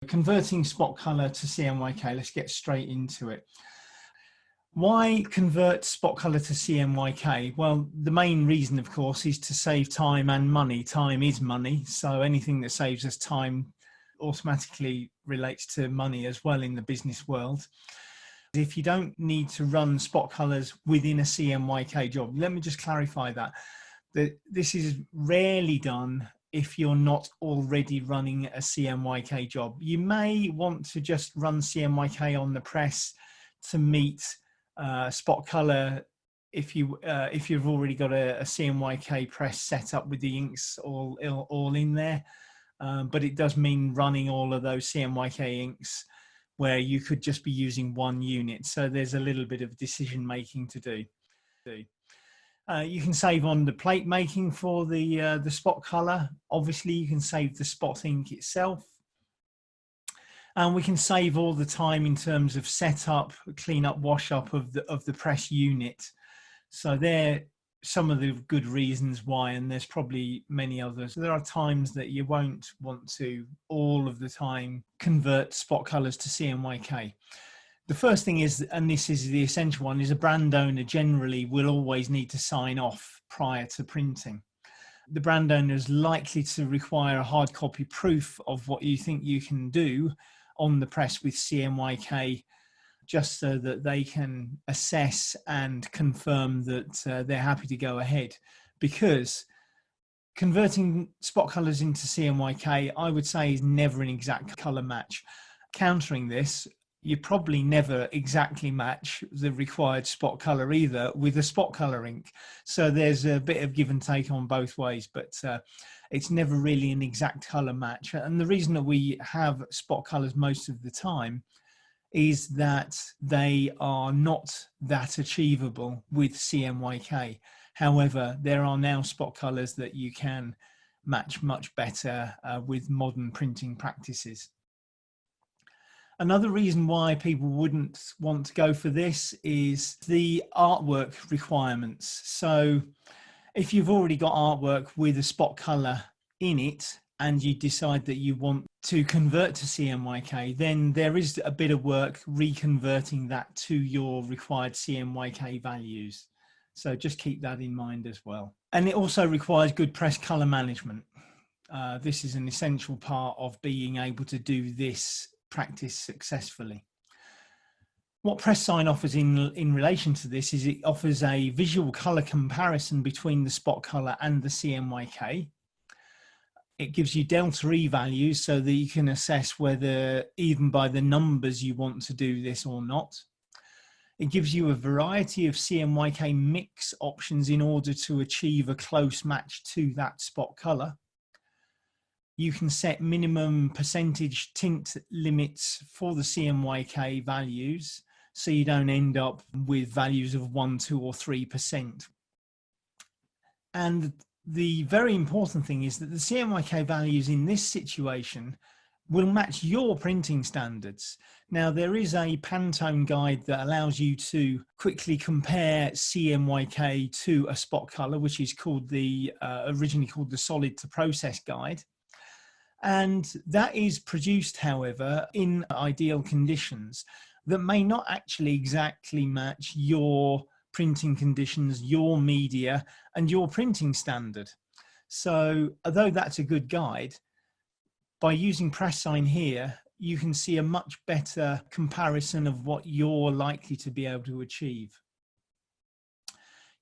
Converting spot color to CMYK, let's get straight into it. Why convert spot color to CMYK? Well, the main reason, of course, is to save time and money. Time is money, so anything that saves us time automatically relates to money as well in the business world. If you don't need to run spot colors within a CMYK job, let me just clarify that this is rarely done if you're not already running a CMYK job. You may want to just run CMYK on the press to meet spot color if you've already got a CMYK press set up with the inks all in there, but it does mean running all of those CMYK inks where you could just be using one unit. So there's a little bit of decision making to do. You can save on the plate making for the spot color. Obviously, you can save the spot ink itself. And we can save all the time in terms of setup, clean up, wash up of the press unit. So they're some of the good reasons why, and there's probably many others. There are times that you won't want to all of the time convert spot colors to CMYK. The first thing is, and this is the essential one, is a brand owner generally will always need to sign off prior to printing. The brand owner is likely to require a hard copy proof of what you think you can do on the press with CMYK, just so that they can assess and confirm that they're happy to go ahead. Because converting spot colors into CMYK, I would say, is never an exact color match. Countering this, you probably never exactly match the required spot color either with a spot color ink. So there's a bit of give and take on both ways, but it's never really an exact color match. And the reason that we have spot colors most of the time is that they are not that achievable with CMYK. However, there are now spot colors that you can match much better with modern printing practices. Another reason why people wouldn't want to go for this is the artwork requirements. So if you've already got artwork with a spot color in it and you decide that you want to convert to CMYK, then there is a bit of work reconverting that to your required CMYK values. So just keep that in mind as well. And it also requires good press color management. This is an essential part of being able to do this practice successfully. What pressSIGN offers in relation to this is it offers a visual color comparison between the spot color and the CMYK. It gives you delta E values so that you can assess whether even by the numbers you want to do this or not. It gives you a variety of CMYK mix options in order to achieve a close match to that spot color. You can set minimum percentage tint limits for the CMYK values, so you don't end up with values of 1, 2, or 3%. And the very important thing is that the CMYK values in this situation will match your printing standards. Now, there is a Pantone guide that allows you to quickly compare CMYK to a spot color, which is called originally called the Solid to Process guide. And that is produced, however, in ideal conditions that may not actually exactly match your printing conditions, your media, and your printing standard. So although that's a good guide, by using pressSIGN here, you can see a much better comparison of what you're likely to be able to achieve.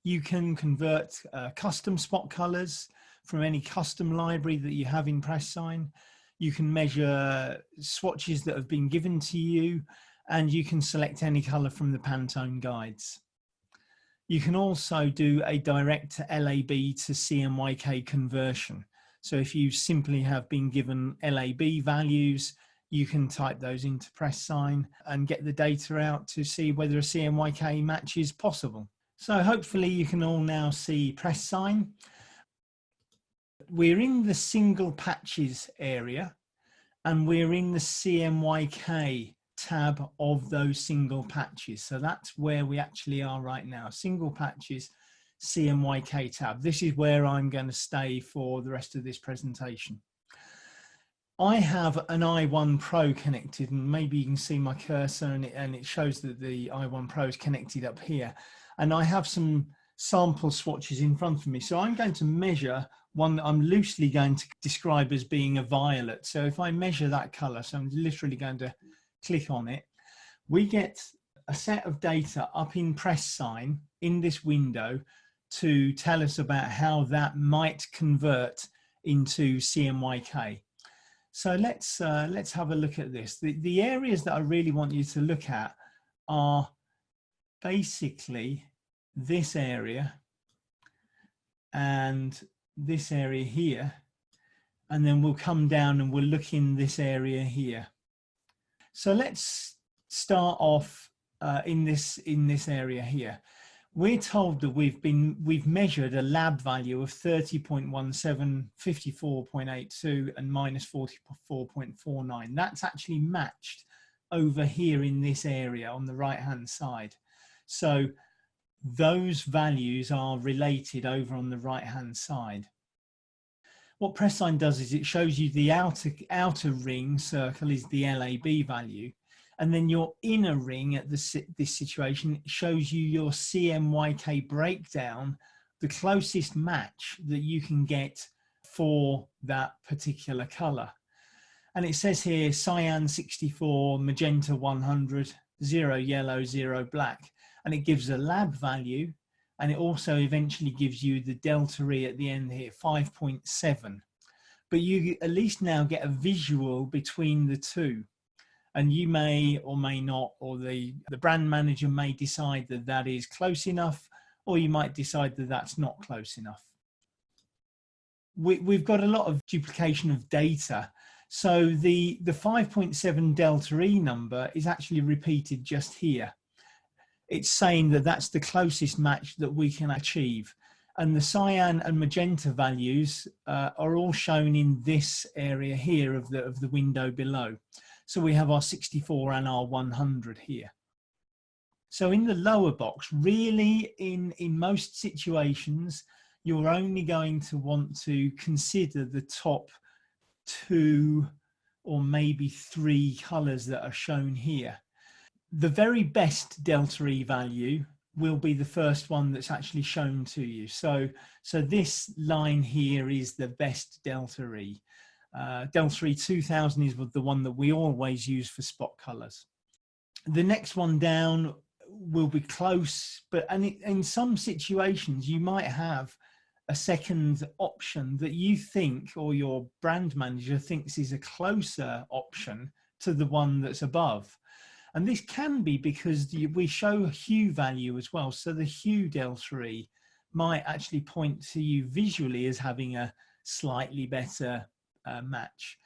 You can convert custom spot colors from any custom library that you have in pressSIGN. You can measure swatches that have been given to you, and you can select any color from the Pantone guides. You can also do a direct Laby to CMYK conversion. So if you simply have been given Laby values, you can type those into pressSIGN and get the data out to see whether a CMYK match is possible. So hopefully you can all now see pressSIGN. We're in the single patches area, and we're in the CMYK tab of those single patches. So that's where we actually are right now. Single patches, CMYK tab. This is where I'm going to stay for the rest of this presentation. I have an i1 Pro connected, and maybe you can see my cursor, and it shows that the i1 Pro is connected up here. And I have some sample swatches in front of me. So I'm going to measure one that I'm loosely going to describe as being a violet. So if I measure that color, so I'm literally going to click on it, we get a set of data up in pressSIGN in this window to tell us about how that might convert into CMYK. So let's have a look at this. The areas that I really want you to look at are basically this area and this area here, and then we'll come down and we'll look in this area here. So let's start off in this area here. We're told that we've measured a lab value of 30.17, 54.82, and minus 44.49. That's actually matched over here in this area on the right hand side. So those values are related over on the right hand side. What pressSIGN does is it shows you the outer ring circle is the Lab value, and then your inner ring at this situation shows you your CMYK breakdown, the closest match that you can get for that particular color. And it says here cyan 64, magenta 100, 0 yellow, 0 black, and it gives a lab value, and it also eventually gives you the delta E at the end here, 5.7. But you at least now get a visual between the two. And you may or may not, or the brand manager may decide that that is close enough, or you might decide that that's not close enough. We've got a lot of duplication of data. So the 5.7 delta E number is actually repeated just here. It's saying that that's the closest match that we can achieve. And the cyan and magenta values are all shown in this area here of the window below. So we have our 64 and our 100 here. So in the lower box, really in most situations, you're only going to want to consider the top 2 or maybe 3 colors that are shown here. The very best delta E value will be the first one that's actually shown to you. So this line here is the best delta E. Delta E 2000 is the one that we always use for spot colors. The next one down will be close, but in some situations you might have a second option that you think, or your brand manager thinks, is a closer option to the one that's above. And this can be because we show a hue value as well. So the hue delta E might actually point to you visually as having a slightly better match.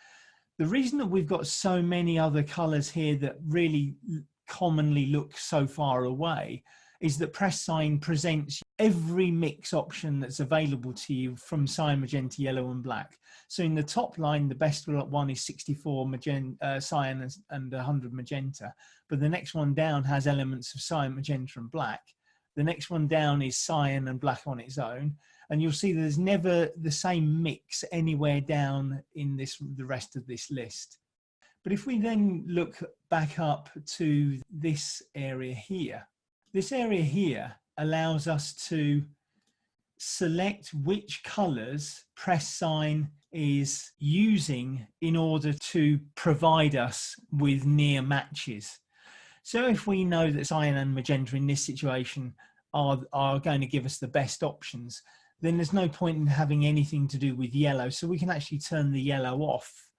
The reason that we've got so many other colors here that really commonly look so far away is that pressSIGN presents every mix option that's available to you from cyan, magenta, yellow and black. So in the top line, the best one is 64 cyan and 100 magenta, but the next one down has elements of cyan, magenta and black. The next one down is cyan and black on its own. And you'll see there's never the same mix anywhere down in the rest of this list. But if we then look back up to this area here, this area here allows us to select which colors pressSIGN is using in order to provide us with near matches. So if we know that cyan and magenta in this situation are going to give us the best options, then there's no point in having anything to do with yellow. So we can actually turn the yellow off,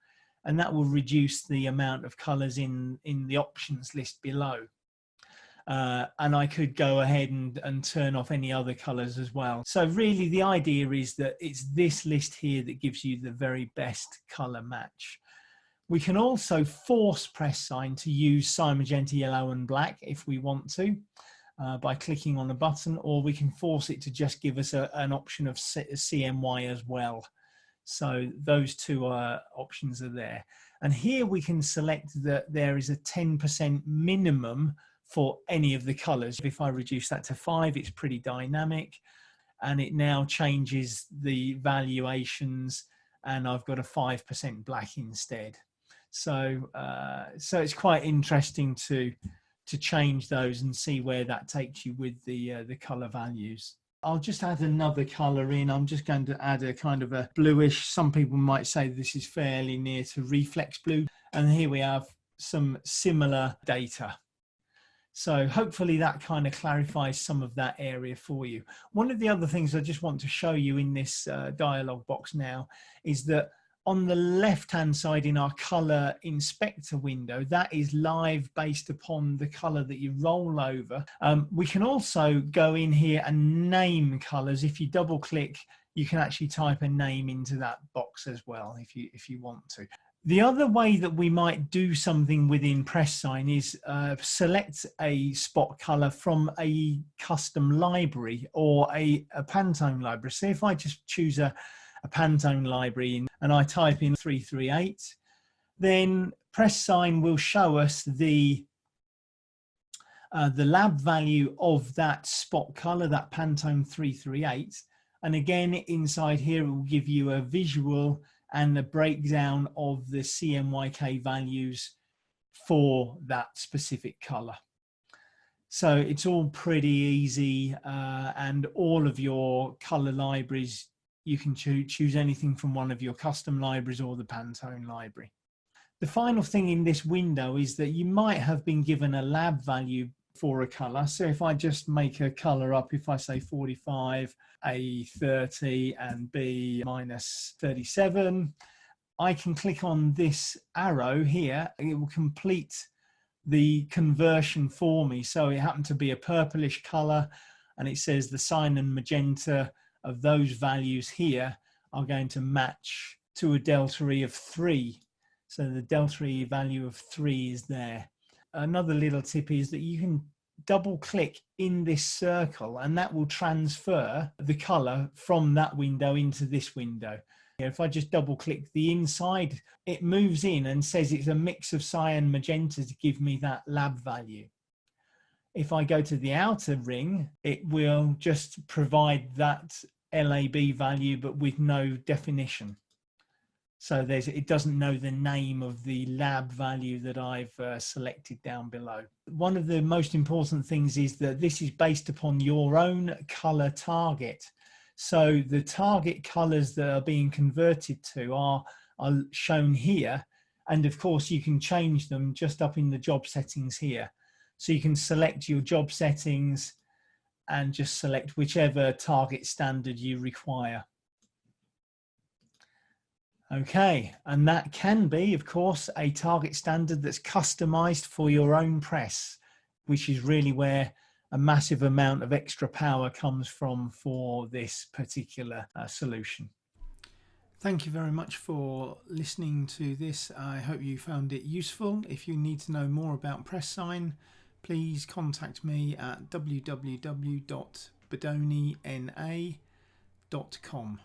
and that will reduce the amount of colors in the options list below. And I could go ahead and turn off any other colors as well. So really the idea is that it's this list here that gives you the very best color match. We can also force pressSIGN to use cyan, magenta, yellow and black if we want to, by clicking on a button, or we can force it to just give us an option of CMY as well. So those two options are there. And here we can select that there is a 10% minimum for any of the colors. If I reduce that to 5, it's pretty dynamic, and it now changes the valuations and I've got a 5% black instead. So so it's quite interesting to change those and see where that takes you with the color values. I'll just add another color in. I'm just going to add a kind of a bluish. Some people might say this is fairly near to reflex blue. And here we have some similar data. So hopefully that kind of clarifies some of that area for you. One of the other things I just want to show you in this dialog box now is that on the left-hand side in our color inspector window, that is live based upon the color that you roll over. We can also go in here and name colors. If you double click, you can actually type a name into that box as well if you want to. The other way that we might do something within pressSIGN is select a spot color from a custom library or a Pantone library. So if I just choose a Pantone library and I type in 338, then pressSIGN will show us the lab value of that spot color, that Pantone 338. And again, inside here, it will give you a visual and a breakdown of the CMYK values for that specific color. So it's all pretty easy, and all of your color libraries, you can choose anything from one of your custom libraries or the Pantone library. The final thing in this window is that you might have been given a lab value for a color. So if I just make a color up, if I say 45, A 30 and B minus 37, I can click on this arrow here. It will complete the conversion for me. So it happened to be a purplish color, and it says the cyan and magenta of those values here are going to match to a delta E of 3. So the delta E value of 3 is there. Another little tip is that you can double click in this circle and that will transfer the color from that window into this window. If I just double click the inside, it moves in and says it's a mix of cyan and magenta to give me that lab value. If I go to the outer ring, it will just provide that LAB value but with no definition. So it doesn't know the name of the lab value that I've selected down below. One of the most important things is that this is based upon your own color target. So the target colors that are being converted to are shown here. And of course, you can change them just up in the job settings here. So you can select your job settings and just select whichever target standard you require. Okay, and that can be, of course, a target standard that's customized for your own press, which is really where a massive amount of extra power comes from for this particular solution. Thank you very much for listening to this. I hope you found it useful. If you need to know more about pressSIGN, please contact me at www.bedonina.com.